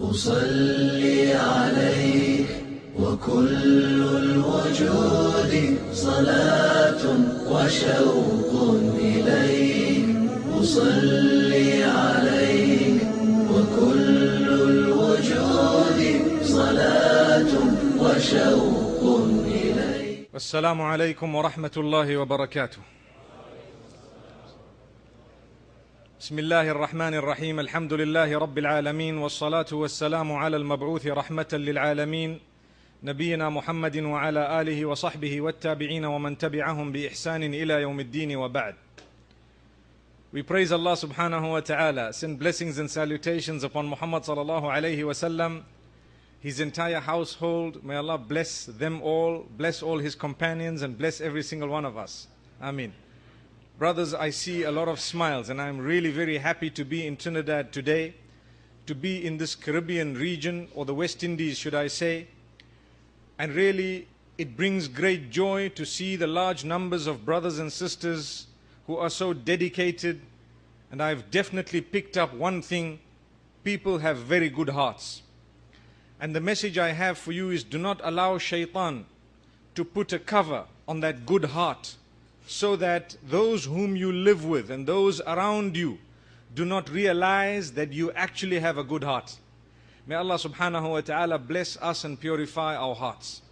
أصلي عليك وكل الوجود صلاة وشوق إليك أصلي عليك وكل الوجود صلاة وشوق إليك. السلام عليكم ورحمة الله وبركاته. بسم الله الرحمن الرحيم. الحمد لله رب العالمين، والصلاة والسلام على المبعوث رحمة للعالمين نبينا محمد وعلى آله وصحبه والتابعين ومن تبعهم بإحسان إلى يوم الدين وبعد. We praise Allah subhanahu wa ta'ala, send blessings and salutations upon Muhammad sallallahu alayhi wasallam, his entire household. May Allah bless them all, bless all his companions, and bless every single one of us. Ameen. Brothers, I see a lot of smiles, and I'm really very happy to be in Trinidad today, to be in this Caribbean region, or the West Indies should I say. And really, it brings great joy to see the large numbers of brothers and sisters who are so dedicated. And I've definitely picked up one thing: people have very good hearts. And the message I have for you is, do not allow shaitan to put a cover on that good heart, so that those whom you live with and those around you do not realize that you actually have a good heart. May Allah subhanahu wa ta'ala bless us and purify our hearts.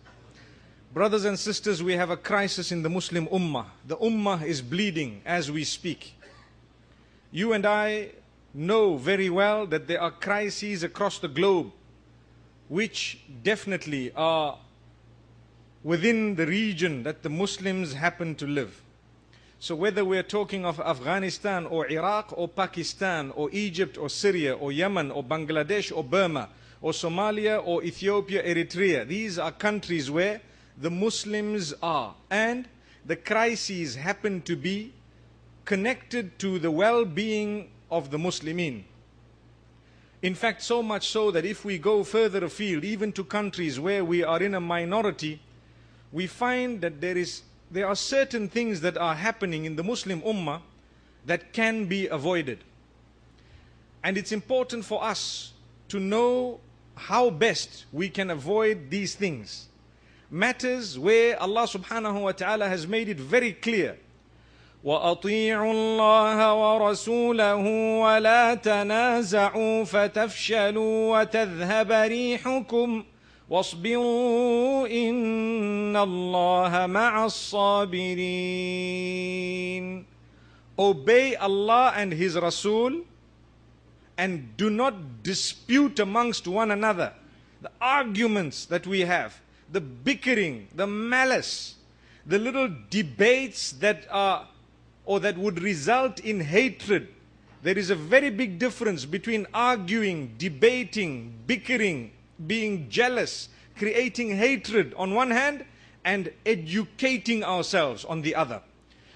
Brothers and sisters, we have a crisis in the Muslim ummah. The ummah is bleeding as we speak. You and I know very well that there are crises across the globe which definitely are within the region that the Muslims happen to live. So whether we're talking of Afghanistan or Iraq or Pakistan or Egypt or Syria or Yemen or Bangladesh or Burma or Somalia or Ethiopia, Eritrea, these are countries where the Muslims are, and the crises happen to be connected to the well-being of the Muslimin. In fact, so much so that if we go further afield, even to countries where we are in a minority, we find that there are certain things that are happening in the Muslim ummah that can be avoided. And it's important for us to know how best we can avoid these things. Matters where Allah subhanahu wa ta'ala has made it very clear. وَأَطِيعُوا اللَّهَ وَرَسُولَهُ وَلَا تَنَازَعُوا فَتَفْشَلُوا وَتَذْهَبَ رِيحُكُمْ وَاصْبِرُوا إِنَّ اللَّهَ مَعَ الصَّابِرِينَ. Obey Allah and His Rasul, and do not dispute amongst one another. The arguments that we have, the bickering, the malice, the little debates that are, or that would result in hatred. There is a very big difference between arguing, debating, bickering, being jealous, creating hatred on one hand, and educating ourselves on the other.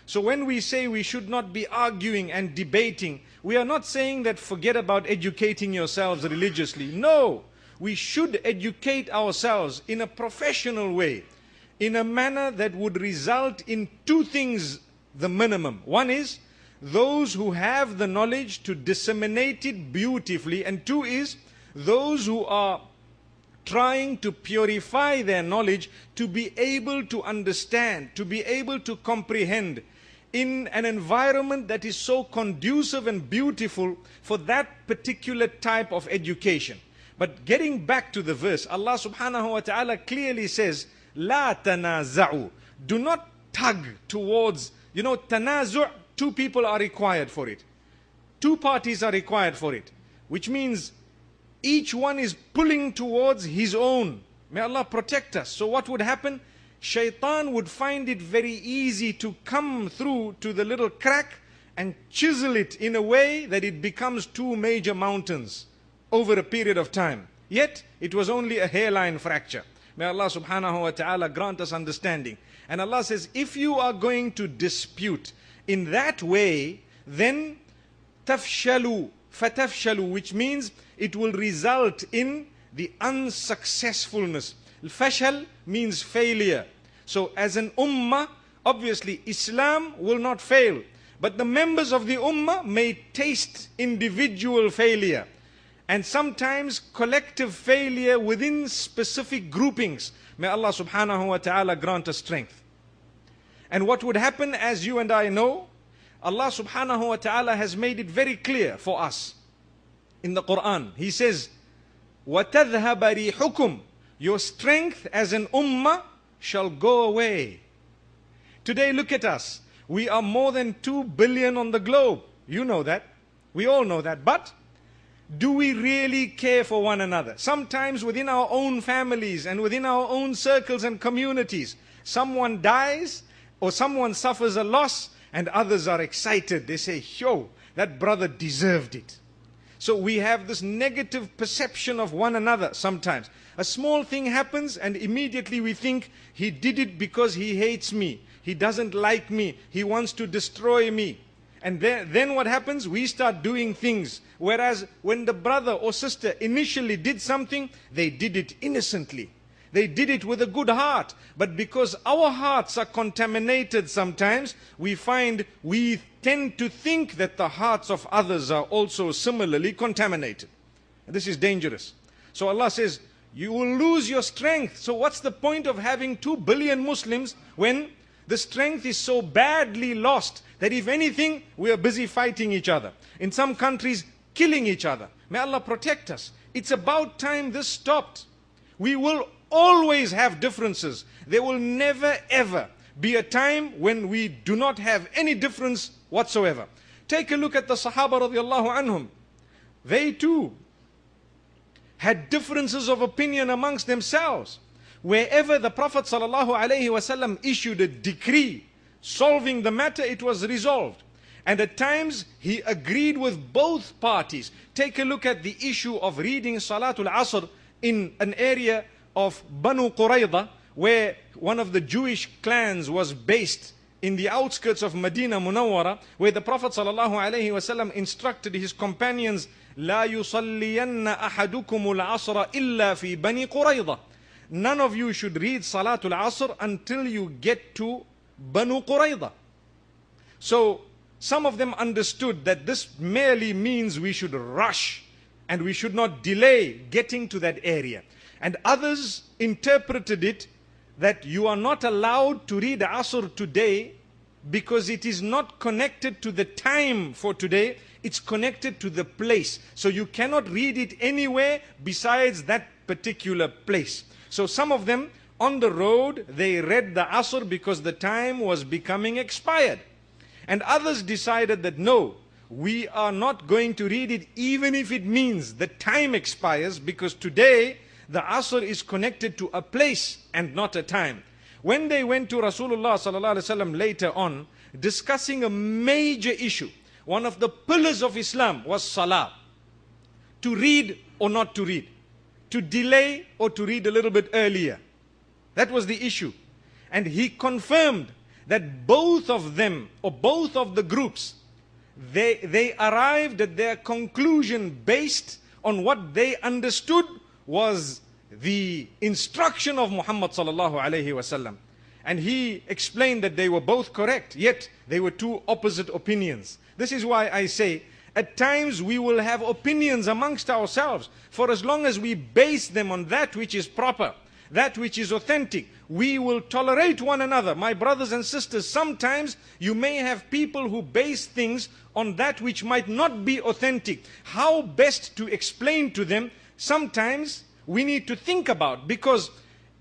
So when we say we should not be arguing and debating, we are not saying that forget about educating yourselves religiously. No, we should educate ourselves in a professional way, in a manner that would result in two things, the minimum. One is those who have the knowledge to disseminate it beautifully, and two is those who are trying to purify their knowledge to be able to understand, to be able to comprehend in an environment that is so conducive and beautiful for that particular type of education. But getting back to the verse, Allah subhanahu wa ta'ala clearly says, La tanaza'u. Do not tug towards, tanazu', two people are required for it. Two parties are required for it. Which means each one is pulling towards his own. May Allah protect us. So what would happen? Shaitan would find it very easy to come through to the little crack and chisel it in a way that it becomes two major mountains over a period of time. Yet, it was only a hairline fracture. May Allah subhanahu wa ta'ala grant us understanding. And Allah says, if you are going to dispute in that way, then tafshalu, fatafshalu, which means it will result in the unsuccessfulness. Fashal means failure. So as an ummah, obviously Islam will not fail. But the members of the ummah may taste individual failure. and sometimes collective failure within specific groupings. May Allah subhanahu wa ta'ala grant us strength. And what would happen, as you and I know, Allah subhanahu wa ta'ala has made it very clear for us in the Quran. He says, وَتَذْهَبَ رِيحُكُمْ, your strength as an ummah shall go away. Today, look at us. We are more than 2 billion on the globe. You know that. We all know that. But do we really care for one another? Sometimes within our own families and within our own circles and communities, someone dies or someone suffers a loss and others are excited. They say, yo, that brother deserved it. So we have this negative perception of one another sometimes. A small thing happens and immediately we think he did it because he hates me. He doesn't like me. He wants to destroy me. And then what happens? We start doing things. Whereas when the brother or sister initially did something, they did it innocently. They did it with a good heart. But because our hearts are contaminated sometimes, we find we tend to think that the hearts of others are also similarly contaminated. And this is dangerous. So Allah says, you will lose your strength. So what's the point of having 2 billion Muslims when the strength is so badly lost that if anything, we are busy fighting each other. In some countries, killing each other. May Allah protect us. It's about time this stopped. We will always have differences. There will never ever be a time when we do not have any difference whatsoever. Take a look at the Sahaba radiallahu anhum. They too had differences of opinion amongst themselves. Wherever the Prophet ﷺ issued a decree solving the matter, it was resolved. And at times he agreed with both parties. Take a look at the issue of reading Salatul Asr in an area of Banu Qurayza, where one of the Jewish clans was based in the outskirts of Medina Munawwara, where the Prophet ﷺ instructed his companions, لا يصلين أحدكم العصر إلا في بني قريظة. None of you should read Salatul Asr until you get to Banu Qurayza. So some of them understood that this merely means we should rush and we should not delay getting to that area. And others interpreted it that you are not allowed to read Asr today because it is not connected to the time for today, it's connected to the place. So you cannot read it anywhere besides that particular place. So some of them on the road, they read the Asr because the time was becoming expired. And others decided that no, we are not going to read it even if it means the time expires, because today the Asr is connected to a place and not a time. When they went to Rasulullah ﷺ later on, discussing a major issue, one of the pillars of Islam was Salah. To read or not to read. To delay or to read a little bit earlier. That was the issue. And he confirmed that both of them, or both of the groups, they arrived at their conclusion based on what they understood was the instruction of Muhammad sallallahu alaihi wasallam. And he explained that they were both correct, yet they were two opposite opinions. This is why I say, at times we will have opinions amongst ourselves. For as long as we base them on that which is proper, that which is authentic, we will tolerate one another. My brothers and sisters, sometimes you may have people who base things on that which might not be authentic. How best to explain to them, sometimes we need to think about, because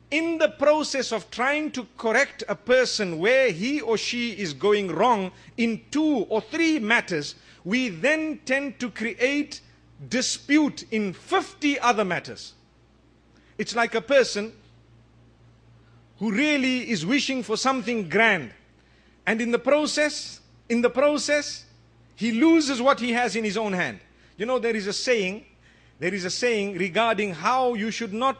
in the process of trying to correct a person where he or she is going wrong in 2 or 3 matters, we then tend to create dispute in 50 other matters. It's like a person who really is wishing for something grand, and in the process, he loses what he has in his own hand. You know, there is a saying regarding how you should not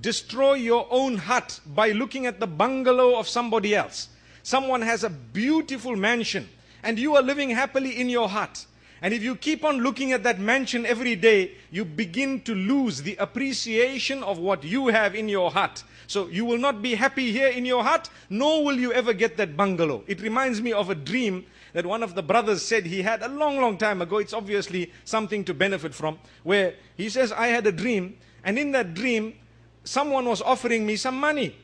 destroy your own hut by looking at the bungalow of somebody else. Someone has a beautiful mansion and you are living happily in your hut, And if you keep on looking at that mansion every day, you begin to lose the appreciation of what you have in your heart. So you will not be happy here in your heart, nor will you ever get that bungalow. It reminds me of a dream that one of the brothers said he had a long, long time ago. It's obviously something to benefit from, where he says, I had a dream, and in that dream, someone was offering me some money,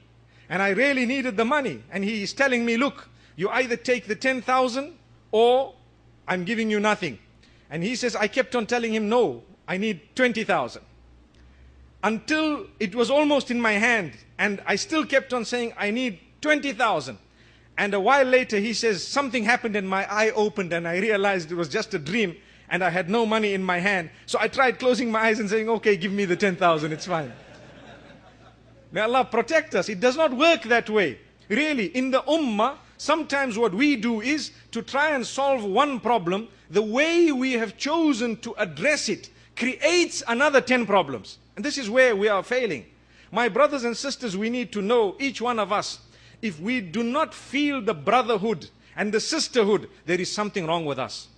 and I really needed the money. And he is telling me, look, you either take the 10,000 or I'm giving you nothing. And he says, I kept on telling him, no, I need 20,000. Until it was almost in my hand, and I still kept on saying, I need 20,000. And a while later, he says, something happened and my eye opened and I realized it was just a dream and I had no money in my hand. So I tried closing my eyes and saying, okay, give me the 10,000, it's fine. May Allah protect us. It does not work that way. Really, in the ummah, sometimes what we do is to try and solve one problem. The way we have chosen to address it creates another 10 problems. And this is where we are failing. My brothers and sisters, we need to know, each one of us, if we do not feel the brotherhood and the sisterhood, there is something wrong with us.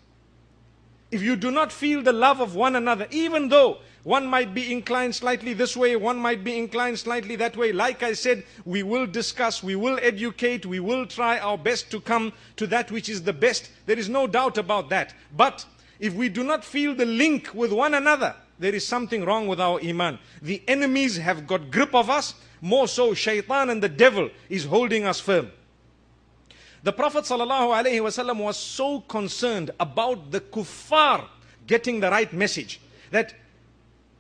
If you do not feel the love of one another, even though one might be inclined slightly this way, one might be inclined slightly that way, like I said, we will discuss, we will educate, we will try our best to come to that which is the best. There is no doubt about that. But if we do not feel the link with one another, there is something wrong with our iman. The enemies have got grip of us. More so, shaitan and the devil is holding us firm. The Prophet ﷺ was so concerned about the kuffar getting the right message that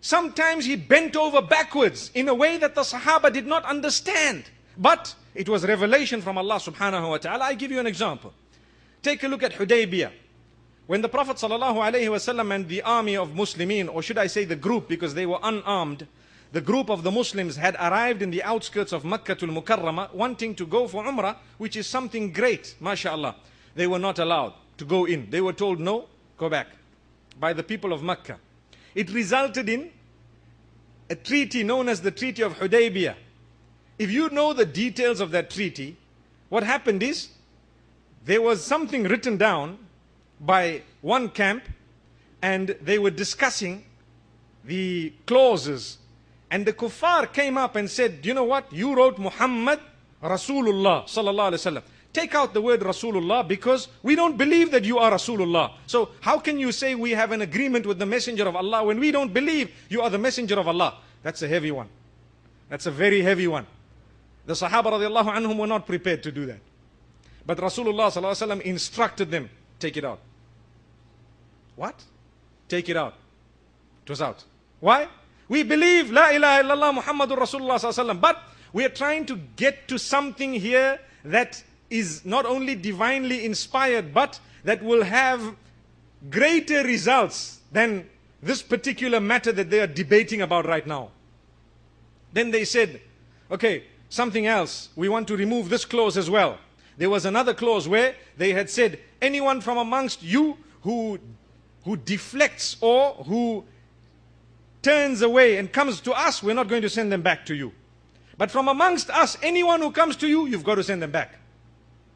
sometimes he bent over backwards in a way that the Sahaba did not understand. But it was revelation from Allah subhanahu wa ta'ala. I give you an example. Take a look at Hudaybiyah. When the Prophet ﷺ and the army of Muslimin, or should I say the group, because they were unarmed, the group of the Muslims had arrived in the outskirts of Makkatul Mukarramah, wanting to go for Umrah, which is something great, mashallah. They were not allowed to go in. They were told, no, go back, by the people of Makkah. It resulted in a treaty known as the Treaty of Hudaybiyah. If you know the details of that treaty, what happened is, there was something written down by one camp, and they were discussing the clauses. And the kuffar came up and said, you know what? You wrote Muhammad Rasulullah sallallahu alaihi wasallam. Take out the word Rasulullah because we don't believe that you are Rasulullah. So how can you say we have an agreement with the messenger of Allah when we don't believe you are the messenger of Allah? That's a heavy one. That's a very heavy one. The Sahaba radiallahu anhum were not prepared to do that. But Rasulullah sallallahu alaihi wasallam instructed them, take it out. What? Take it out. It was out. Why? We believe La ilaha illallah Muhammadur Rasulullah sallallahu alaihi wasallam, but we are trying to get to something here that is not only divinely inspired, but that will have greater results than this particular matter that they are debating about right now. Then they said, okay, something else. We want to remove this clause as well. There was another clause where they had said, anyone from amongst you who deflects or who turns away and comes to us, we're not going to send them back to you. But from amongst us, anyone who comes to you, you've got to send them back.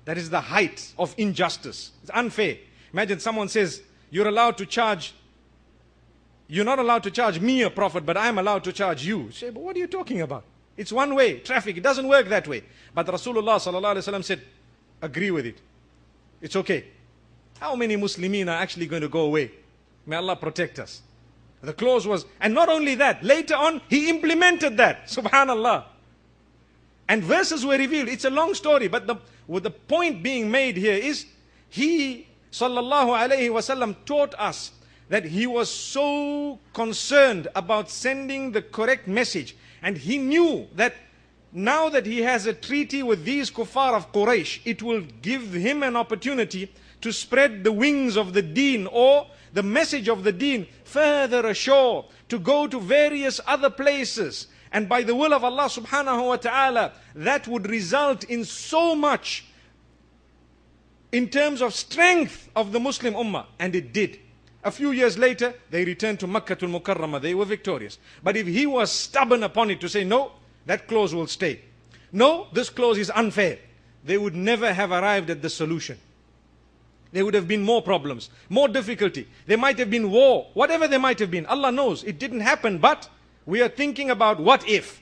That is the height of injustice. It's unfair. Imagine someone says, you're not allowed to charge me a profit, but I'm allowed to charge you. You say, but what are you talking about? It's one way, traffic. It doesn't work that way. But Rasulullah sallallahu alaihi wasallam said, agree with it. It's okay. How many Muslimin are actually going to go away? May Allah protect us. The clause was, and not only that, later on, he implemented that. Subhanallah. And verses were revealed. It's a long story, but the point being made here is, he, sallallahu alayhi wasallam, taught us that he was so concerned about sending the correct message. And he knew that now that he has a treaty with these kuffar of Quraysh, it will give him an opportunity to spread the wings of the deen, or the message of the deen, further ashore, to go to various other places. And by the will of Allah subhanahu wa ta'ala, that would result in so much in terms of strength of the Muslim ummah. And it did. A few years later, they returned to Makkatul Mukarramah. They were victorious. But if he was stubborn upon it to say, no, that clause will stay. No, this clause is unfair, they would never have arrived at the solution. there would have been more problems, more difficulty. There might have been war, whatever there might have been. Allah knows it didn't happen, but we are thinking about what if.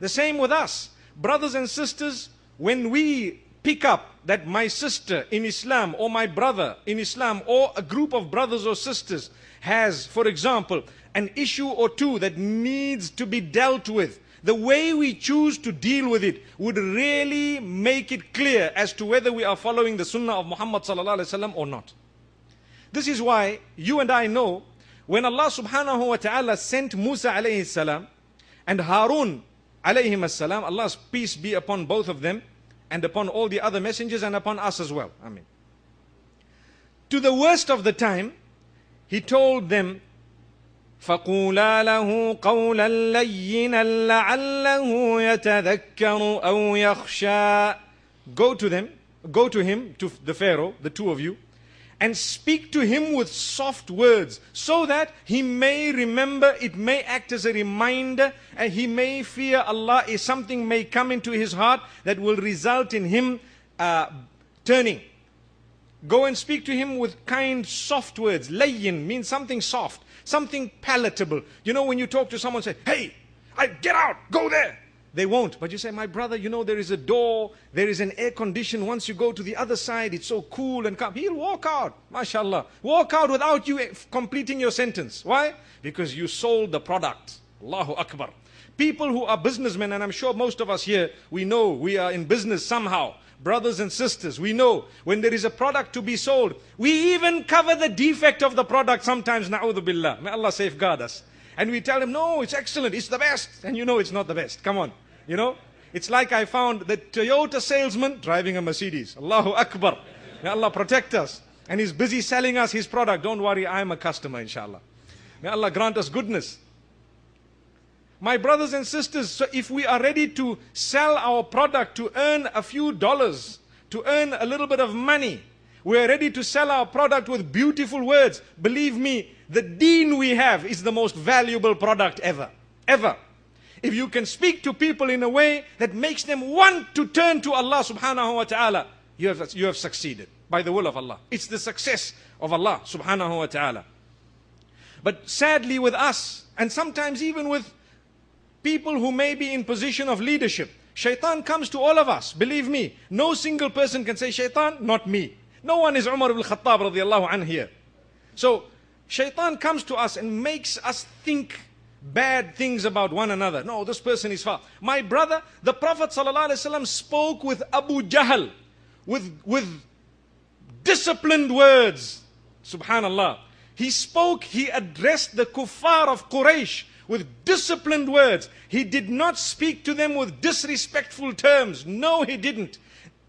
The same with us. Brothers and sisters, when we pick up that my sister in Islam or my brother in Islam or a group of brothers or sisters has, for example, an issue or two that needs to be dealt with, the way we choose to deal with it would really make it clear as to whether we are following the sunnah of Muhammad sallallahu alaihi wasallam or not. This is why you and I know when Allah subhanahu wa ta'ala sent Musa alayhi salam and Harun alayhim salam, Allah's peace be upon both of them and upon all the other messengers and upon us as well. Amen. To the worst of the time, he told them, فَقُولَا لَهُ قَوْلًا لَيِّنًا لَعَلَّهُ يَتَذَكَّرُ أَوْ يَخْشَى. Go to him, to the Pharaoh, the two of you, and speak to him with soft words, so that he may remember, it may act as a reminder, and he may fear Allah, if something may come into his heart that will result in him turning. Go and speak to him with kind, soft words. Layyin means something soft, something palatable. You know, when you talk to someone, say, hey, get out, go there. They won't. But you say, my brother, you know, there is a door, there is an air condition. Once you go to the other side, it's so cool and calm. He'll walk out, mashallah. Walk out without you completing your sentence. Why? Because you sold the product. Allahu Akbar. People who are businessmen, and I'm sure most of us here, we know we are in business somehow. Brothers and sisters, we know when there is a product to be sold, we even cover the defect of the product sometimes, na'udhu billah. May Allah safeguard us. And we tell him, no, it's excellent, it's the best. And you know it's not the best. Come on. You know, it's like I found the Toyota salesman driving a Mercedes. Allahu Akbar. May Allah protect us. And he's busy selling us his product. Don't worry, I'm a customer, inshallah. May Allah grant us goodness. My brothers and sisters, so if we are ready to sell our product to earn a few dollars, to earn a little bit of money, we are ready to sell our product with beautiful words. Believe me, the deen we have is the most valuable product ever. Ever. If you can speak to people in a way that makes them want to turn to Allah subhanahu wa ta'ala, you have succeeded by the will of Allah. It's the success of Allah subhanahu wa ta'ala. But sadly with us, and sometimes even with people who may be in position of leadership, shaitan comes to all of us. Believe me, no single person can say, shaitan, not me. No one is Umar ibn Khattab radiallahu anhu here. So, shaitan comes to us and makes us think bad things about one another. No, this person is far. My brother, the Prophet ﷺ spoke with Abu Jahl, with disciplined words. Subhanallah. He addressed the kuffar of Quraysh with disciplined words. He did not speak to them with disrespectful terms. No, he didn't.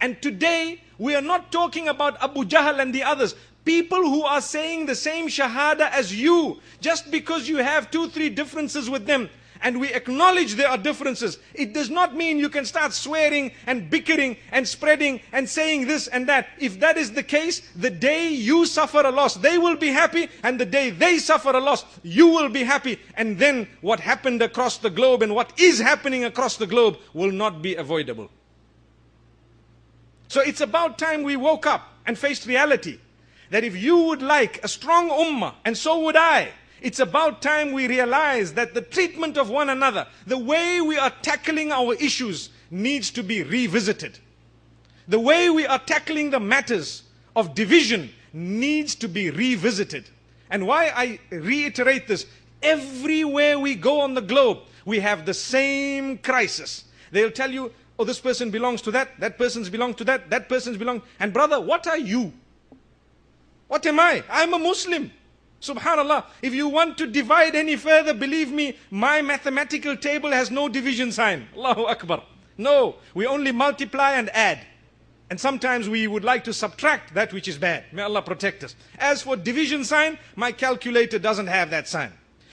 And today, we are not talking about Abu Jahl and the others. People who are saying the same shahada as you, just because you have 2-3 differences with them, and we acknowledge there are differences, it does not mean you can start swearing and bickering and spreading and saying this and that. If that is the case, the day you suffer a loss, they will be happy, and the day they suffer a loss, you will be happy. And then what happened across the globe and what is happening across the globe will not be avoidable. So it's about time we woke up and faced reality. That if you would like a strong ummah, and so would I, it's about time we realize that the treatment of one another, the way we are tackling our issues, needs to be revisited. The way we are tackling the matters of division needs to be revisited. And why I reiterate this, everywhere we go on the globe, we have the same crisis. They'll tell you, oh, this person belongs to that person's belong to that person's belong. And brother, what are you? What am I? I'm a Muslim. Subhanallah. If you want to divide any further, believe me, my mathematical table has no division sign. Allahu Akbar. No, we only multiply and add. And sometimes we would like to subtract that which is bad. May Allah protect us. As for division sign, my calculator doesn't have that sign.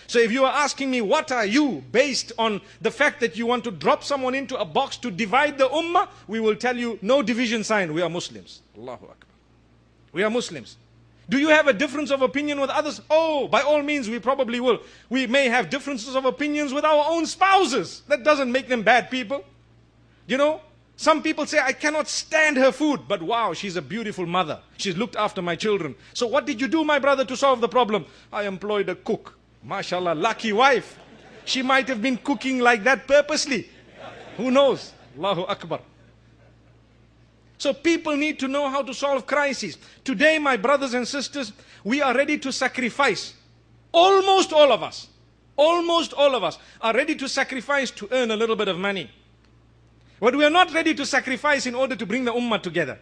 So if you are asking me, what are you, based on the fact that you want to drop someone into a box to divide the ummah, we will tell you, no division sign, we are Muslims. Allahu Akbar. We are Muslims. Do you have a difference of opinion with others? Oh, by all means, we probably will. We may have differences of opinions with our own spouses. That doesn't make them bad people. You know, Some people say, I cannot stand her food. But wow, she's a beautiful mother. She's looked after my children. So what did you do, my brother, to solve the problem? I employed a cook. MashaAllah, lucky wife. She might have been cooking like that purposely. Who knows? Allahu Akbar. So people need to know how to solve crises. Today, my brothers and sisters, we are ready to sacrifice. Almost all of us are ready to sacrifice to earn a little bit of money. But we are not ready to sacrifice in order to bring the ummah together.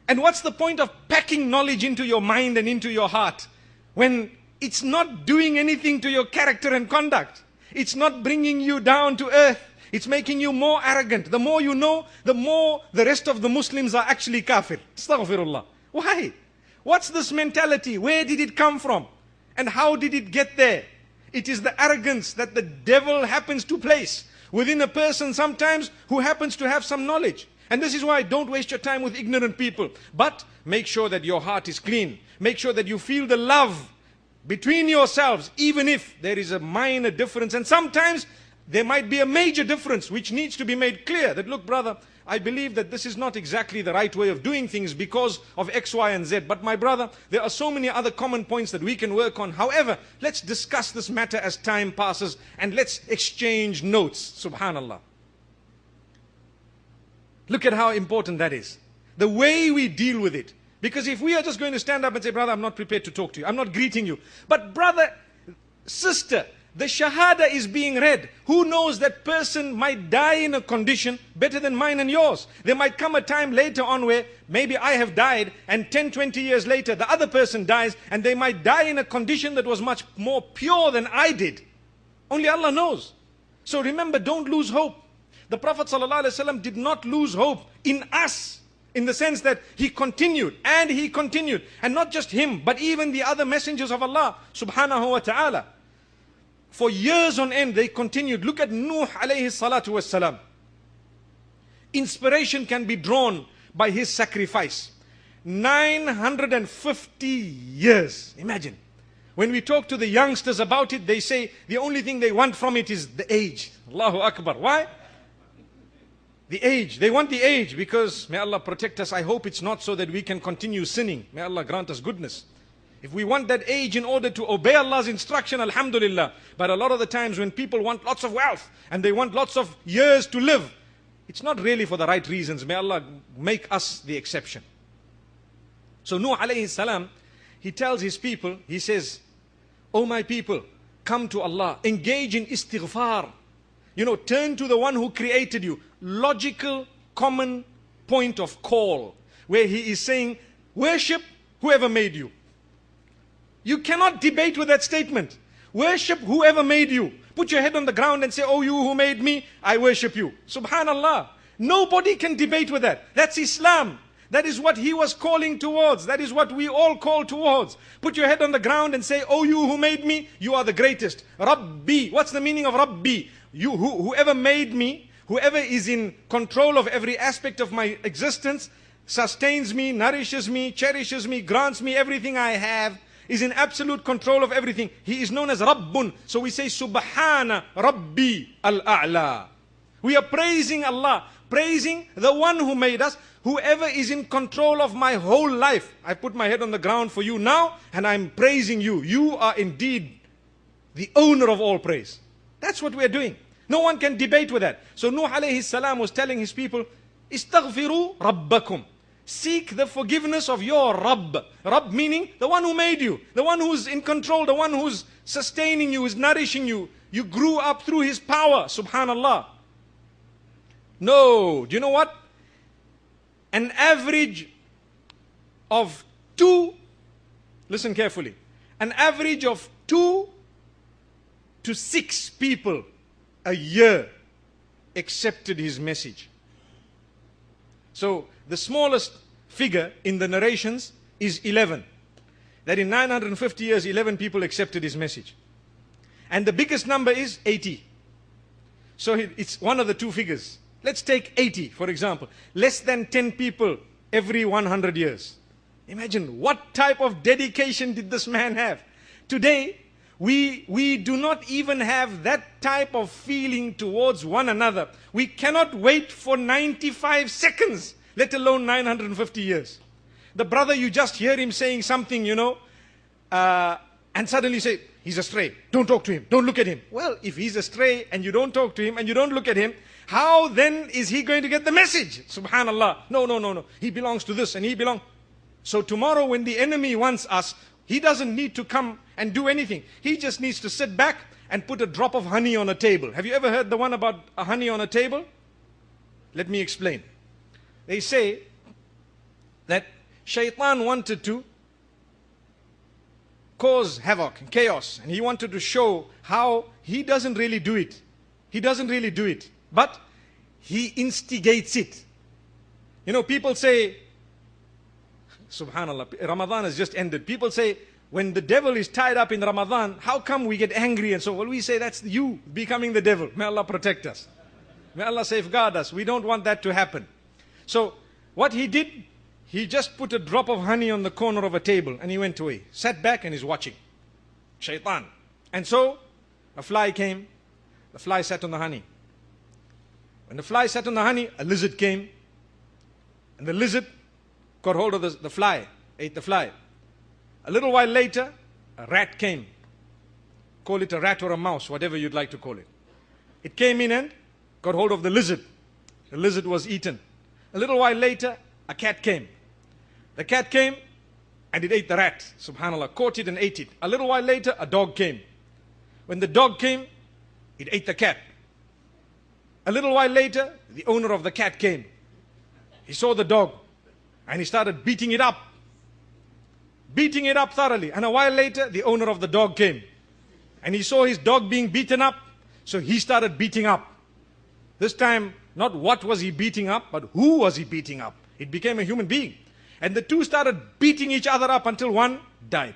And what's the point of packing knowledge into your mind and into your heart when it's not doing anything to your character and conduct? It's not bringing you down to earth. It's making you more arrogant. The more you know, the more the rest of the Muslims are actually kafir. Astaghfirullah. Why? What's this mentality? Where did it come from? And how did it get there? It is the arrogance that the devil happens to place within a person sometimes who happens to have some knowledge. And this is why don't waste your time with ignorant people. But make sure that your heart is clean. Make sure that you feel the love between yourselves, even if there is a minor difference. And sometimes there might be a major difference which needs to be made clear. That look, brother, I believe that this is not exactly the right way of doing things because of X, Y, and Z. But my brother, there are so many other common points that we can work on. However, let's discuss this matter as time passes and let's exchange notes. Subhanallah. Look at how important that is. The way we deal with it. Because if we are just going to stand up and say, brother, I'm not prepared to talk to you. I'm not greeting you. But brother, sister, the shahada is being read. Who knows, that person might die in a condition better than mine and yours. There might come a time later on where maybe I have died and 10, 20 years later the other person dies and they might die in a condition that was much more pure than I did. Only Allah knows. So remember, don't lose hope. The Prophet ﷺ did not lose hope in us, in the sense that he continued and he continued. And not just him, but even the other messengers of Allah subhanahu wa ta'ala. For years on end, they continued. Look at Nuh alayhi salatu wassalam. Inspiration can be drawn by his sacrifice. 950 years. Imagine. When we talk to the youngsters about it, they say the only thing they want from it is the age. Allahu Akbar. Why? The age. They want the age because, may Allah protect us, I hope it's not so that we can continue sinning. May Allah grant us goodness. If we want that age in order to obey Allah's instruction, alhamdulillah. But a lot of the times when people want lots of wealth and they want lots of years to live, it's not really for the right reasons. May Allah make us the exception. So Nuh alayhi salam, he tells his people, he says, "O my people, come to Allah, engage in istighfar. You know, turn to the one who created you." Logical, common point of call, where he is saying, worship whoever made you. You cannot debate with that statement. Worship whoever made you. Put your head on the ground and say, oh, you who made me, I worship you. Subhanallah. Nobody can debate with that. That's Islam. That is what he was calling towards. That is what we all call towards. Put your head on the ground and say, oh, you who made me, you are the greatest. Rabbi. What's the meaning of Rabbi? You, whoever made me, whoever is in control of every aspect of my existence, sustains me, nourishes me, cherishes me, grants me everything I have, is in absolute control of everything. He is known as Rabbun. So we say, Subhana Rabbi al-A'la. We are praising Allah, praising the one who made us, whoever is in control of my whole life. I put my head on the ground for you now, and I'm praising you. You are indeed the owner of all praise. That's what we are doing. No one can debate with that. So Nuh alayhi salam was telling his people, Istaghfiru Rabbakum. Seek the forgiveness of your Rabb. Rabb meaning the one who made you, the one who's in control, the one who's sustaining you, is nourishing you. You grew up through his power, subhanallah. No, do you know what? An average of 2, listen carefully, an average of 2 to 6 people a year accepted his message. So the smallest figure in the narrations is 11. That in 950 years, 11 people accepted his message. And the biggest number is 80. So it's one of the two figures. Let's take 80, for example. Less than 10 people every 100 years. Imagine what type of dedication did this man have. Today, We do not even have that type of feeling towards one another. We cannot wait for 95 seconds, let alone 950 years. The brother, you just hear him saying something, and suddenly say, he's astray. Don't talk to him. Don't look at him. Well, if he's astray and you don't talk to him and you don't look at him, how then is he going to get the message? Subhanallah. No. He belongs to this and he belongs. So tomorrow when the enemy wants us, he doesn't need to come and do anything. He just needs to sit back and put a drop of honey on a table. Have you ever heard the one about a honey on a table? Let me explain. They say that Shaitan wanted to cause havoc and chaos, and he wanted to show how he doesn't really do it. He doesn't really do it, but he instigates it. People say, subhanallah, Ramadan has just ended. People say, when the devil is tied up in Ramadan, how come we get angry? And so, well, we say that's you becoming the devil. May Allah protect us. May Allah safeguard us. We don't want that to happen. So, what he did, he just put a drop of honey on the corner of a table and he went away. Sat back and is watching. Shaitan. And so, a fly came. The fly sat on the honey. When the fly sat on the honey, a lizard came. And the lizard got hold of the fly, ate the fly. A little while later, a rat came. Call it a rat or a mouse, whatever you'd like to call it. It came in and got hold of the lizard. The lizard was eaten. A little while later, a cat came. The cat came and it ate the rat. Subhanallah, caught it and ate it. A little while later, a dog came. When the dog came, it ate the cat. A little while later, the owner of the cat came. He saw the dog and he started beating it up. Beating it up thoroughly. And a while later, the owner of the dog came. And he saw his dog being beaten up. So he started beating up. This time, not what was he beating up, but who was he beating up. It became a human being. And the two started beating each other up until one died.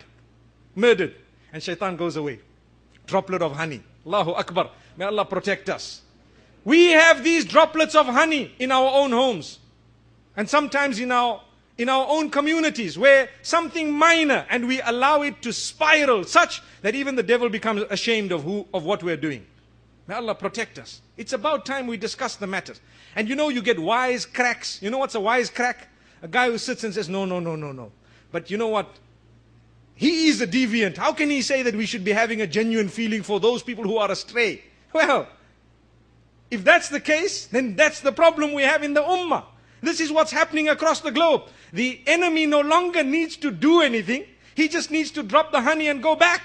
Murdered. And Shaitan goes away. Droplet of honey. Allahu Akbar. May Allah protect us. We have these droplets of honey in our own homes. And sometimes in our own communities where something minor and we allow it to spiral such that even the devil becomes ashamed of what we're doing. May Allah protect us. It's about time we discuss the matters. And you get wise cracks. You know what's a wise crack? A guy who sits and says, no. But you know what? He is a deviant. How can he say that we should be having a genuine feeling for those people who are astray? Well, if that's the case, then that's the problem we have in the ummah. This is what's happening across the globe. The enemy no longer needs to do anything. He just needs to drop the honey and go back.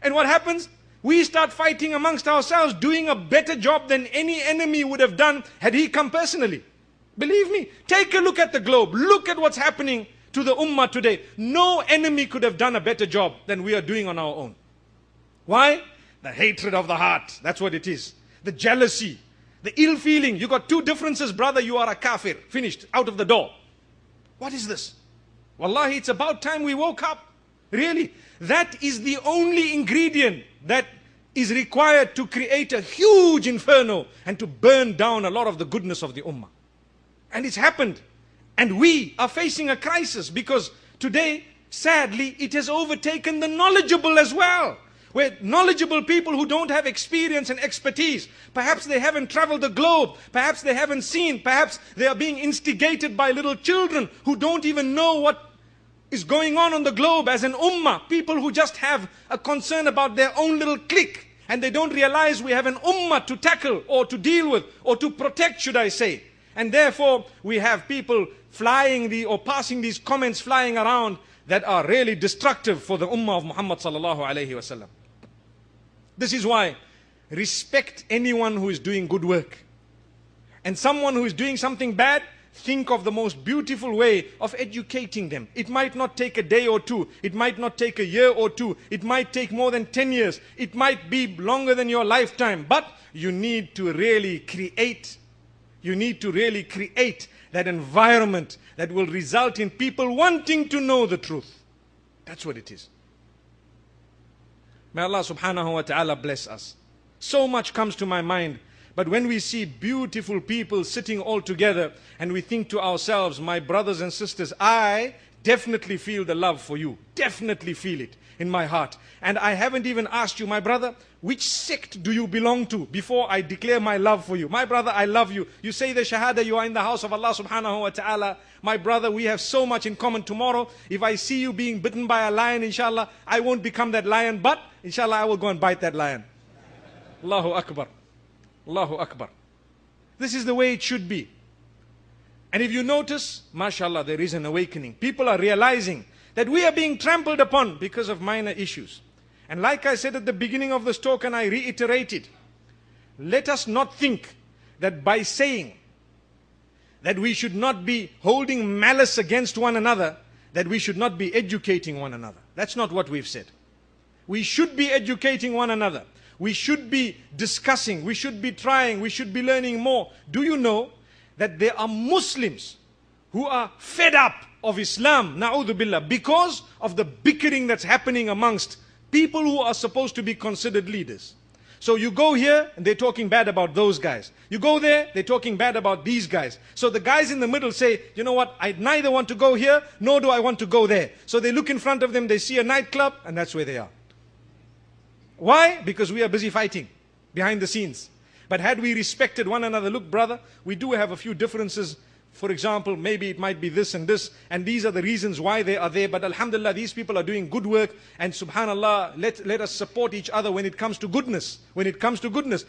And what happens? We start fighting amongst ourselves, doing a better job than any enemy would have done had he come personally. Believe me, take a look at the globe. Look at what's happening to the ummah today. No enemy could have done a better job than we are doing on our own. Why? The hatred of the heart. That's what it is. The jealousy. The ill feeling. You got two differences, brother, you are a kafir. Finished. Out of the door. What is this? Wallahi, it's about time we woke up. Really. That is the only ingredient that is required to create a huge inferno and to burn down a lot of the goodness of the ummah. And it's happened. And we are facing a crisis because today, sadly, it has overtaken the knowledgeable as well. Where knowledgeable people who don't have experience and expertise, perhaps they haven't traveled the globe, perhaps they haven't seen, perhaps they are being instigated by little children who don't even know what is going on the globe as an ummah. People who just have a concern about their own little clique and they don't realize we have an ummah to tackle or to deal with or to protect, should I say. And therefore, we have people flying or passing these comments flying around that are really destructive for the ummah of Muhammad sallallahu alayhi wasallam. This is why respect anyone who is doing good work. And someone who is doing something bad, think of the most beautiful way of educating them. It might not take a day or two. It might not take a year or two. It might take more than 10 years. It might be longer than your lifetime. But you need to really create that environment that will result in people wanting to know the truth. That's what it is. May Allah subhanahu wa ta'ala bless us. So much comes to my mind. But when we see beautiful people sitting all together and we think to ourselves, my brothers and sisters, I definitely feel the love for you. Definitely feel it. in my heart. And I haven't even asked you, my brother, which sect do you belong to before I declare my love for you? My brother, I love you. You say the shahada, you are in the house of Allah subhanahu wa ta'ala. My brother, we have so much in common. Tomorrow, if I see you being bitten by a lion, inshallah, I won't become that lion, but inshallah, I will go and bite that lion. Allahu Akbar. Allahu Akbar. This is the way it should be. And if you notice, mashallah, there is an awakening. People are realizing that we are being trampled upon because of minor issues. And like I said at the beginning of this talk, and I reiterated, let us not think that by saying that we should not be holding malice against one another, that we should not be educating one another. That's not what we've said. We should be educating one another. We should be discussing, we should be trying, we should be learning more. Do you know that there are Muslims who are fed up of Islam, na'udhu billah, because of the bickering that's happening amongst people who are supposed to be considered leaders? So you go here and they're talking bad about those guys. You go there, they're talking bad about these guys. So the guys in the middle say, you know what, I neither want to go here, nor do I want to go there. So they look in front of them, they see a nightclub, and that's where they are. Why? Because we are busy fighting behind the scenes. But had we respected one another, look brother, we do have a few differences. For example, maybe it might be this, and these are the reasons why they are there. But alhamdulillah, these people are doing good work, and subhanallah, let us support each other when it comes to goodness. When it comes to goodness.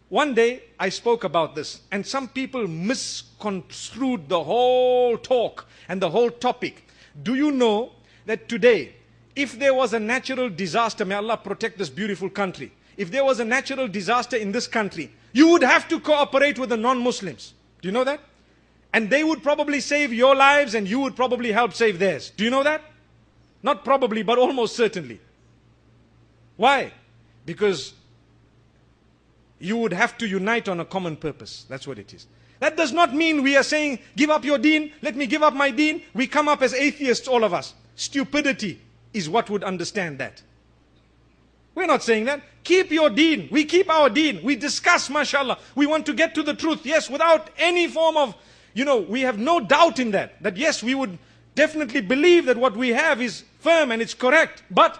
One day, I spoke about this, and some people misconstrued the whole talk and the whole topic. Do you know that today, if there was a natural disaster, may Allah protect this beautiful country. If there was a natural disaster in this country, you would have to cooperate with the non-Muslims. Do you know that? And they would probably save your lives and you would probably help save theirs. Do you know that? Not probably, but almost certainly. Why? Because you would have to unite on a common purpose. That's what it is. That does not mean we are saying, give up your deen, let me give up my deen. We come up as atheists, all of us. Stupidity is what would understand that. We're not saying that. Keep your deen. We keep our deen. We discuss, mashallah. We want to get to the truth. Yes, without any form of, we have no doubt in that. That yes, we would definitely believe that what we have is firm and it's correct. But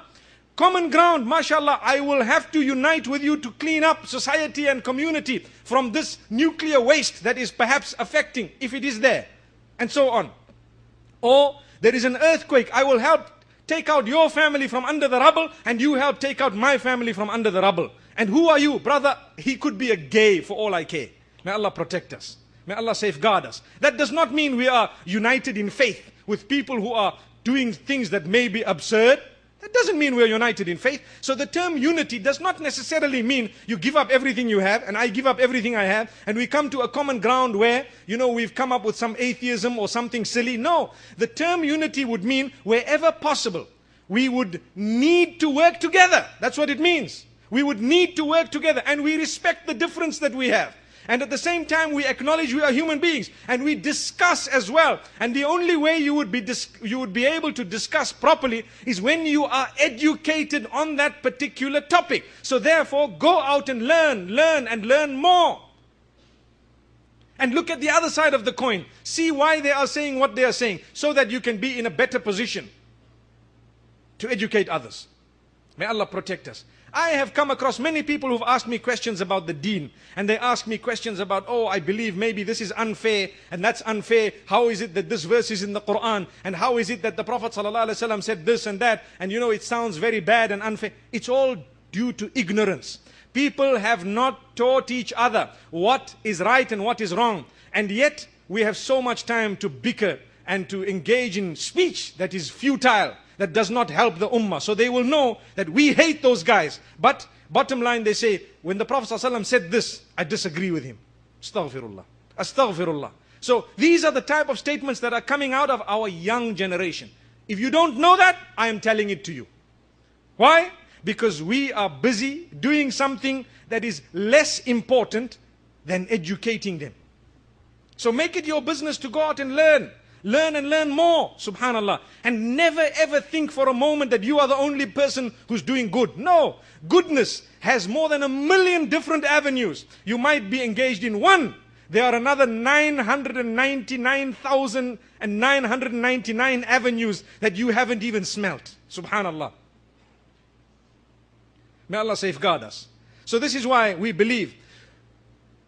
common ground, mashallah, I will have to unite with you to clean up society and community from this nuclear waste that is perhaps affecting, if it is there, and so on. Or there is an earthquake. I will help take out your family from under the rubble, and you help take out my family from under the rubble. And who are you? Brother, he could be a gay for all I care. May Allah protect us. May Allah safeguard us. That does not mean we are united in faith with people who are doing things that may be absurd. That doesn't mean we're united in faith. So the term unity does not necessarily mean you give up everything you have and I give up everything I have and we come to a common ground where, we've come up with some atheism or something silly. No, the term unity would mean wherever possible, we would need to work together. That's what it means. We would need to work together and we respect the difference that we have. And at the same time, we acknowledge we are human beings and we discuss as well. And the only way you would be able to discuss properly is when you are educated on that particular topic. So therefore, go out and learn more. And look at the other side of the coin. See why they are saying what they are saying, so that you can be in a better position to educate others. May Allah protect us. I have come across many people who've asked me questions about the deen. And they ask me questions about, I believe maybe this is unfair and that's unfair. How is it that this verse is in the Quran? And how is it that the Prophet ﷺ said this and that? And it sounds very bad and unfair. It's all due to ignorance. People have not taught each other what is right and what is wrong. And yet we have so much time to bicker and to engage in speech that is futile, that does not help the ummah. So they will know that we hate those guys. But bottom line, they say, when the Prophet ﷺ said this, I disagree with him. Astaghfirullah. Astaghfirullah. So these are the type of statements that are coming out of our young generation. If you don't know that, I am telling it to you. Why? Because we are busy doing something that is less important than educating them. So make it your business to go out and learn. Learn and learn more, subhanallah. And never ever think for a moment that you are the only person who's doing good. No, goodness has more than 1 million different avenues. You might be engaged in one. There are another 999,999 avenues that you haven't even smelt. Subhanallah. May Allah safeguard us. So this is why we believe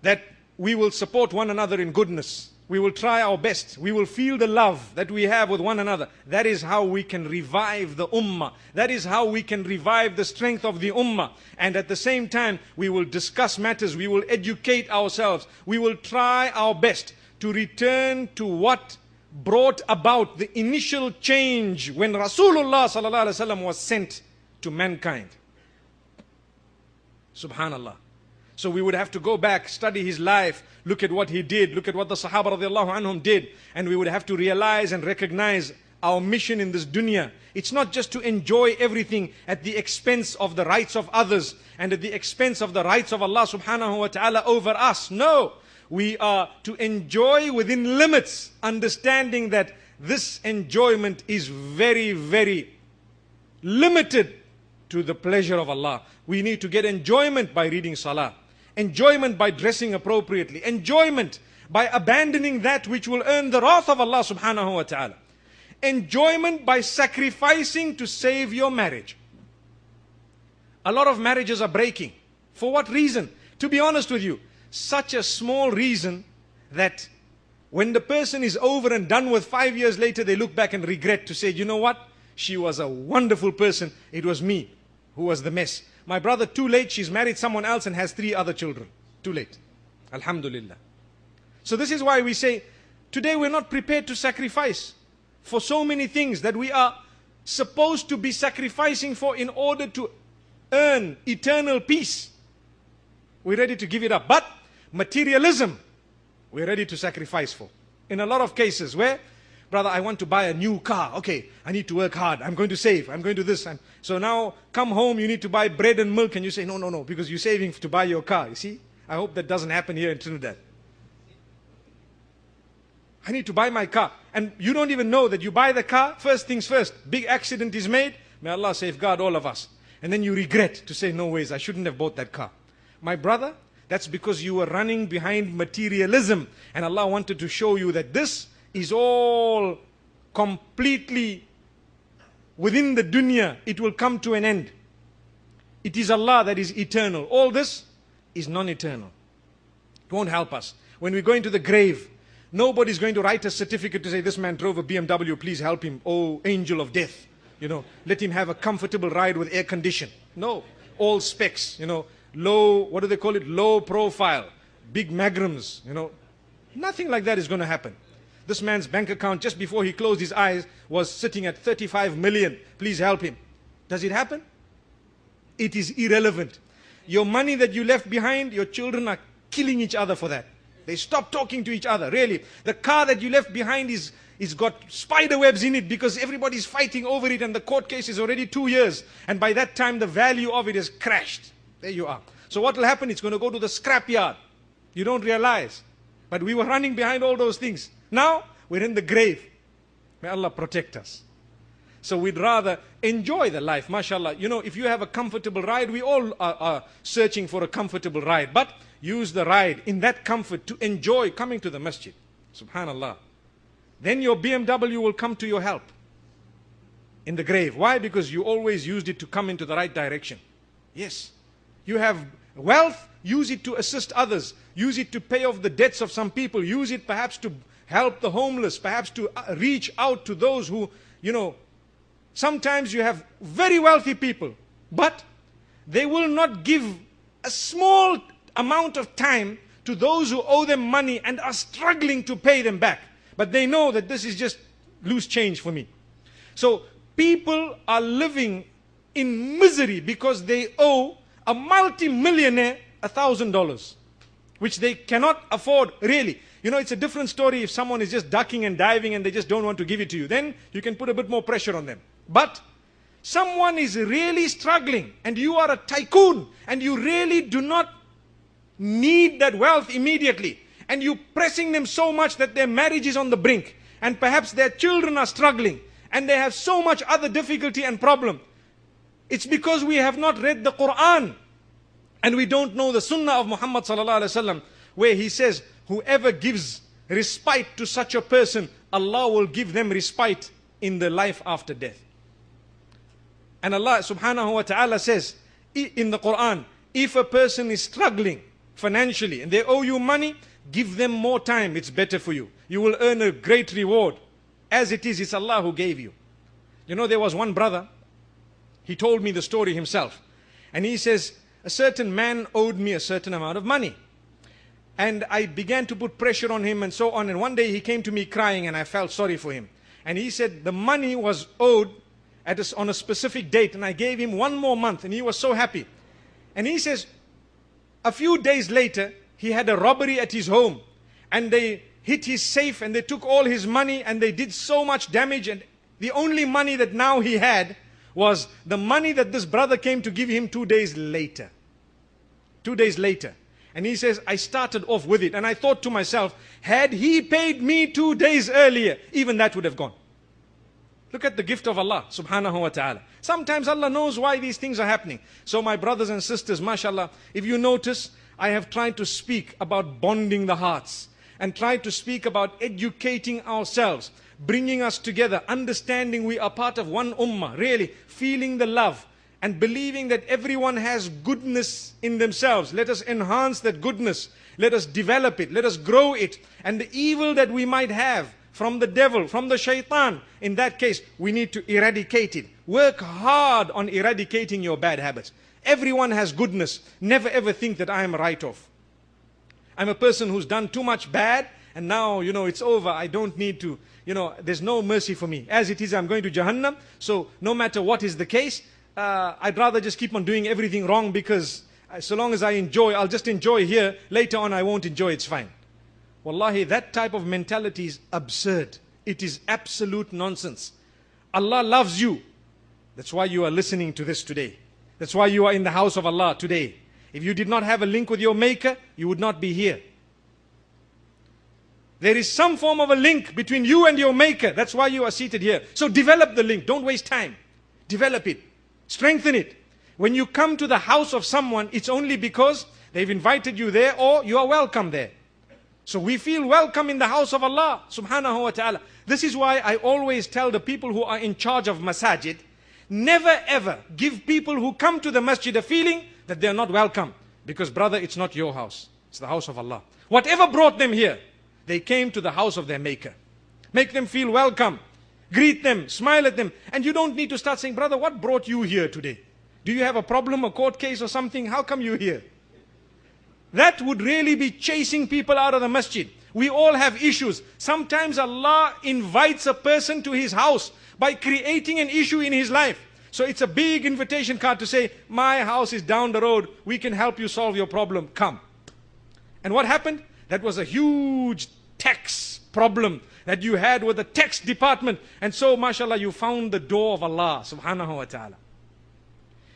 that we will support one another in goodness. We will try our best. We will feel the love that we have with one another. That is how we can revive the ummah. That is how we can revive the strength of the ummah. And at the same time, we will discuss matters. We will educate ourselves. We will try our best to return to what brought about the initial change when Rasulullah sallallahu alaihi wasallam was sent to mankind. Subhanallah. So we would have to go back, study his life, look at what he did, look at what the Sahaba radiallahu anhum did, and we would have to realize and recognize our mission in this dunya. It's not just to enjoy everything at the expense of the rights of others and at the expense of the rights of Allah subhanahu wa ta'ala over us. No, we are to enjoy within limits, understanding that this enjoyment is very, very limited to the pleasure of Allah. We need to get enjoyment by reading salah, enjoyment by dressing appropriately, enjoyment by abandoning that which will earn the wrath of Allah subhanahu wa ta'ala, enjoyment by sacrificing to save your marriage. A lot of marriages are breaking. For what reason? To be honest with you, such a small reason that when the person is over and done with, 5 years later they look back and regret to say, you know what? She was a wonderful person. It was me who was the mess. My brother, too late, she's married someone else and has 3 other children. Too late. Alhamdulillah. So this is why we say, today we're not prepared to sacrifice for so many things that we are supposed to be sacrificing for in order to earn eternal peace. We're ready to give it up. But materialism, we're ready to sacrifice for. In a lot of cases where, brother, I want to buy a new car. Okay, I need to work hard. I'm going to save. I'm going to this. So now, come home, you need to buy bread and milk. And you say, no, because you're saving to buy your car. You see? I hope that doesn't happen here in Trinidad. I need to buy my car. And you don't even know that you buy the car, first things first. Big accident is made. May Allah safeguard all of us. And then you regret to say, no ways, I shouldn't have bought that car. My brother, that's because you were running behind materialism. And Allah wanted to show you that this is all completely within the dunya. It will come to an end. It is Allah that is eternal. All this is non-eternal. It won't help us. When we go into the grave, nobody's going to write a certificate to say, this man drove a BMW, please help him. Oh, angel of death. Let him have a comfortable ride with air condition. No, all specs, low, what do they call it? Low profile, big magnums, Nothing like that is going to happen. This man's bank account, just before he closed his eyes, was sitting at 35 million. Please help him. Does it happen? It is irrelevant. Your money that you left behind, your children are killing each other for that. They stop talking to each other, really. The car that you left behind is got spider webs in it because everybody's fighting over it and the court case is already 2 years. And by that time, the value of it has crashed. There you are. So what will happen? It's going to go to the scrapyard. You don't realize. But we were running behind all those things. Now, we're in the grave. May Allah protect us. So we'd rather enjoy the life, mashallah. If you have a comfortable ride, we all are searching for a comfortable ride. But use the ride in that comfort to enjoy coming to the masjid. Subhanallah. Then your BMW will come to your help in the grave. Why? Because you always used it to come into the right direction. Yes. You have wealth, use it to assist others. Use it to pay off the debts of some people. Use it perhaps to help the homeless, perhaps to reach out to those who, sometimes you have very wealthy people, but they will not give a small amount of time to those who owe them money and are struggling to pay them back. But they know that this is just loose change for me. So people are living in misery because they owe a multi-millionaire $1,000, which they cannot afford really. It's a different story if someone is just ducking and diving and they just don't want to give it to you. Then you can put a bit more pressure on them. But someone is really struggling and you are a tycoon and you really do not need that wealth immediately. And you're pressing them so much that their marriage is on the brink. And perhaps their children are struggling. And they have so much other difficulty and problem. It's because we have not read the Quran. And we don't know the Sunnah of Muhammad sallallahu alaihi wasallam, where he says, whoever gives respite to such a person, Allah will give them respite in the life after death. And Allah subhanahu wa ta'ala says, in the Quran, if a person is struggling financially and they owe you money, give them more time, it's better for you. You will earn a great reward. As it is, it's Allah who gave you. You know, there was one brother, he told me the story himself. And he says, a certain man owed me a certain amount of money. And I began to put pressure on him and so on. And one day he came to me crying and I felt sorry for him. And he said the money was owed on a specific date. And I gave him 1 more month and he was so happy. And he says, a few days later, he had a robbery at his home. And they hit his safe and they took all his money and they did so much damage. And the only money that now he had was the money that this brother came to give him 2 days later. 2 days later. And he says, I started off with it. And I thought to myself, had he paid me 2 days earlier, even that would have gone. Look at the gift of Allah subhanahu wa ta'ala. Sometimes Allah knows why these things are happening. So my brothers and sisters, mashallah, if you notice, I have tried to speak about bonding the hearts. And tried to speak about educating ourselves. Bringing us together, understanding we are part of one ummah. Really, feeling the love. And believing that everyone has goodness in themselves. Let us enhance that goodness. Let us develop it. Let us grow it. And the evil that we might have from the devil, from the shaitan, in that case, we need to eradicate it. Work hard on eradicating your bad habits. Everyone has goodness. Never ever think that I am right off. I'm a person who's done too much bad and now, it's over. I don't need to, there's no mercy for me. As it is, I'm going to Jahannam. So no matter what is the case, I'd rather just keep on doing everything wrong because so long as I enjoy, I'll just enjoy here. Later on, I won't enjoy, it's fine. Wallahi, that type of mentality is absurd. It is absolute nonsense. Allah loves you. That's why you are listening to this today. That's why you are in the house of Allah today. If you did not have a link with your Maker, you would not be here. There is some form of a link between you and your Maker. That's why you are seated here. So develop the link. Don't waste time. Develop it. Strengthen it. When you come to the house of someone, it's only because they've invited you there or you are welcome there. So we feel welcome in the house of Allah subhanahu wa ta'ala. This is why I always tell the people who are in charge of masajid, never ever give people who come to the masjid a feeling that they are not welcome. Because brother, it's not your house. It's the house of Allah. Whatever brought them here, they came to the house of their Maker. Make them feel welcome. Greet them, smile at them. And you don't need to start saying, brother, what brought you here today? Do you have a problem, a court case or something? How come you're here? That would really be chasing people out of the masjid. We all have issues. Sometimes Allah invites a person to his house by creating an issue in his life. So it's a big invitation card to say, my house is down the road. We can help you solve your problem. Come. And what happened? That was a huge tax problem that you had with the tax department. And so, mashallah, you found the door of Allah subhanahu wa ta'ala.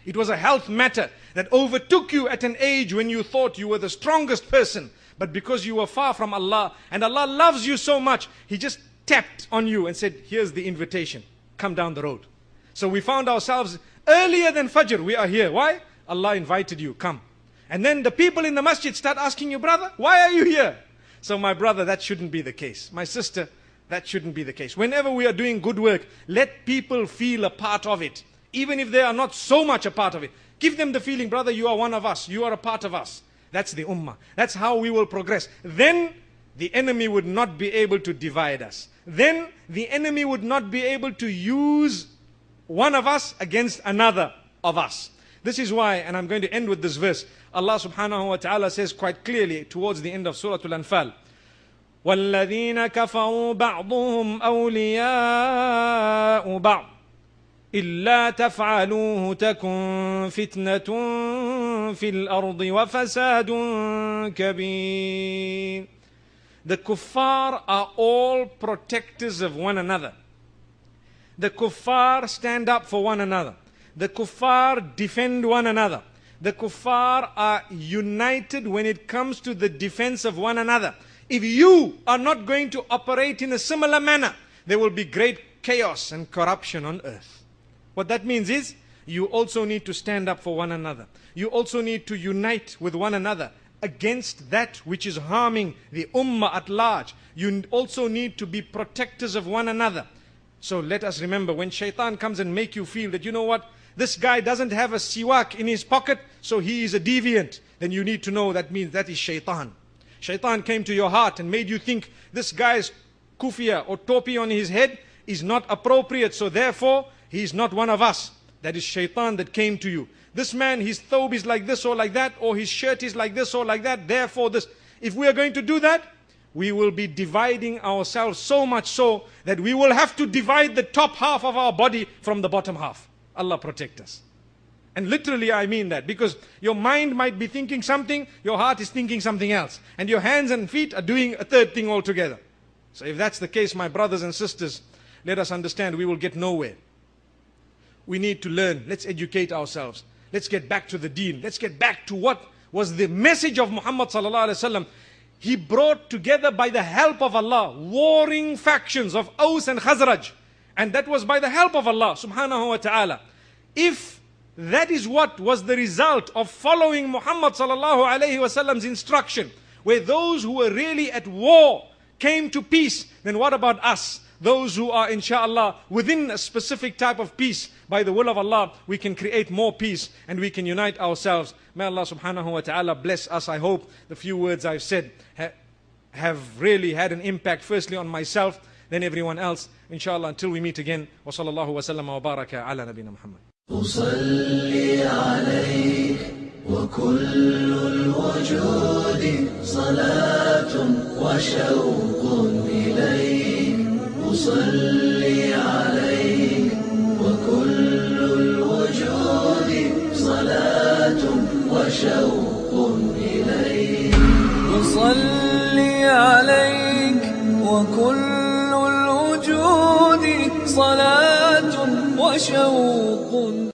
It was a health matter that overtook you at an age when you thought you were the strongest person. But because you were far from Allah and Allah loves you so much, He just tapped on you and said, here's the invitation. Come down the road. So we found ourselves earlier than Fajr. We are here. Why? Allah invited you. Come. And then the people in the masjid start asking you, brother, why are you here? So my brother, that shouldn't be the case. My sister, that shouldn't be the case. Whenever we are doing good work, let people feel a part of it. Even if they are not so much a part of it. Give them the feeling, brother, you are one of us. You are a part of us. That's the ummah. That's how we will progress. Then the enemy would not be able to divide us. Then the enemy would not be able to use one of us against another of us. This is why, and I'm going to end with this verse, Allah subhanahu wa ta'ala says quite clearly towards the end of Surah Al-Anfal, وَالَّذِينَ كَفَرُوا بَعْضُهُمْ أَوْلِيَاءُ بَعْضٍ إِلَّا تَفْعَلُوهُ تَكُنْ فِتْنَةٌ فِي الْأَرْضِ وَفَسَادٌ كَبِيرٌ. The kuffar are all protectors of one another. The kuffar stand up for one another. The kuffar defend one another. The kuffar are united when it comes to the defense of one another. If you are not going to operate in a similar manner, there will be great chaos and corruption on earth. What that means is, you also need to stand up for one another. You also need to unite with one another against that which is harming the ummah at large. You also need to be protectors of one another. So let us remember, when shaitan comes and make you feel that, you know what, this guy doesn't have a siwak in his pocket, so he is a deviant, then you need to know that means that is shaitan. Shaitan came to your heart and made you think this guy's kufia or topi on his head is not appropriate, so therefore he is not one of us. That is shaitan that came to you. This man, his thobe is like this or like that, or his shirt is like this or like that, therefore this. If we are going to do that, we will be dividing ourselves so much so that we will have to divide the top half of our body from the bottom half. Allah protect us. And literally I mean that, because your mind might be thinking something, your heart is thinking something else, and your hands and feet are doing a third thing altogether. So if that's the case, my brothers and sisters, let us understand we will get nowhere. We need to learn. Let's educate ourselves. Let's get back to the deen. Let's get back to what was the message of Muhammad sallallahu alaihi wasallam. He brought together by the help of Allah warring factions of Aus and Khazraj, and that was by the help of Allah subhanahu wa ta'ala. If that is what was the result of following Muhammad sallallahu alaihi wasallam's instruction, where those who were really at war came to peace, then what about us? Those who are inshallah within a specific type of peace, by the will of Allah, we can create more peace and we can unite ourselves. May Allah subhanahu wa ta'ala bless us. I hope the few words I've said have really had an impact, firstly on myself, then everyone else. Inshallah, until we meet again. Wa sallallahu wa sallam wa baraka ala nabina Muhammad. أصلي عليك وكل الوجود صلاة وشوق إليك أصلي عليك وكل الوجود صلاة وشوق إليك أصلي عليك وكل الوجود صلاة وشوق